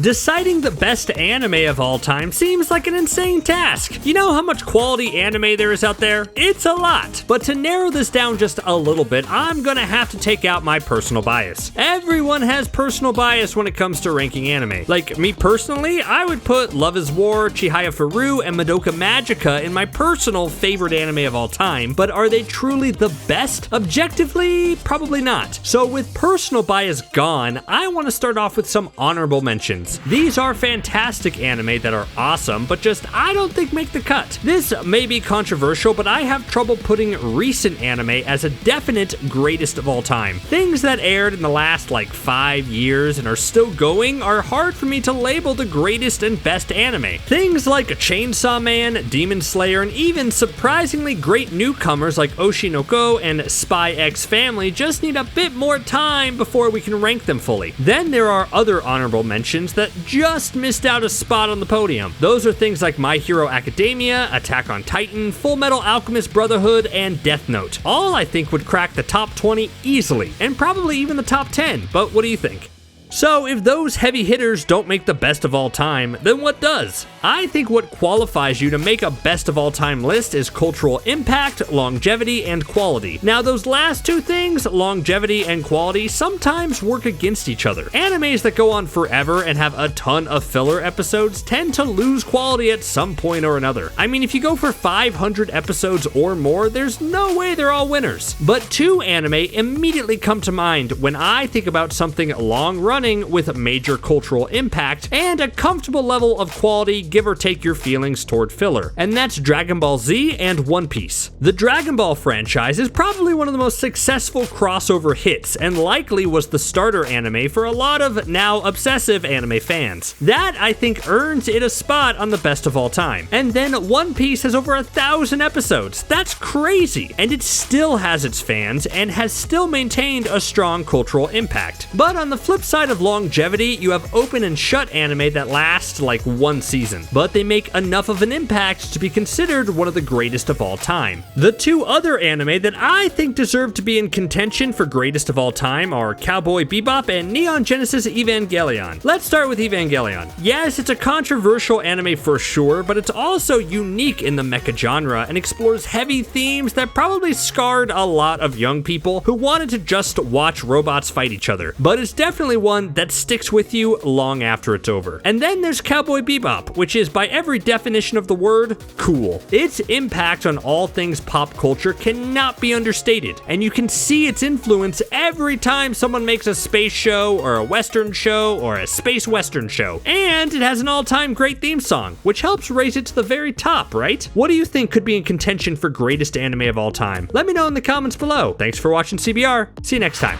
Deciding the best anime of all time seems like an insane task. You know how much quality anime there is out there? It's a lot. But to narrow this down just a little bit, I'm gonna have to take out my personal bias. Everyone has personal bias when it comes to ranking anime. Like me personally, I would put Love is War, Chihaya Furu, and Madoka Magica in my personal favorite anime of all time, but are they truly the best? Objectively, probably not. So with personal bias gone, I want to start off with some honorable mentions. These are fantastic anime that are awesome, but just I don't think make the cut. This may be controversial, but I have trouble putting recent anime as a definite greatest of all time. Things that aired in the last like 5 years and are still going are hard for me to label the greatest and best anime. Things like Chainsaw Man, Demon Slayer, and even surprisingly great newcomers like Oshinoko and Spy X Family just need a bit more time before we can rank them fully. Then there are other honorable mentions that just missed out a spot on the podium. Those are things like My Hero Academia, Attack on Titan, Full Metal Alchemist Brotherhood, and Death Note. All I think would crack the top 20 easily, and probably even the top 10, but what do you think? So if those heavy hitters don't make the best of all time, then what does? I think what qualifies you to make a best of all time list is cultural impact, longevity, and quality. Now those last two things, longevity and quality, sometimes work against each other. Animes that go on forever and have a ton of filler episodes tend to lose quality at some point or another. I mean, if you go for 500 episodes or more, there's no way they're all winners. But two anime immediately come to mind when I think about something long running with major cultural impact and a comfortable level of quality, give or take your feelings toward filler. And that's Dragon Ball Z and One Piece. The Dragon Ball franchise is probably one of the most successful crossover hits and likely was the starter anime for a lot of now obsessive anime fans. That, I think, earns it a spot on the best of all time. And then One Piece has over 1,000 episodes. That's crazy. And it still has its fans and has still maintained a strong cultural impact. But on the flip side of longevity, you have open and shut anime that last like one season, but they make enough of an impact to be considered one of the greatest of all time. The two other anime that I think deserve to be in contention for greatest of all time are Cowboy Bebop and Neon Genesis Evangelion. Let's start with Evangelion. Yes, it's a controversial anime for sure, but it's also unique in the mecha genre and explores heavy themes that probably scarred a lot of young people who wanted to just watch robots fight each other. But it's definitely one that sticks with you long after it's over. And then there's Cowboy Bebop, which is by every definition of the word, cool. Its impact on all things pop culture cannot be understated, and you can see its influence every time someone makes a space show or a western show or a space western show. And it has an all-time great theme song, which helps raise it to the very top, right? What do you think could be in contention for greatest anime of all time? Let me know in the comments below. Thanks for watching CBR. See you next time.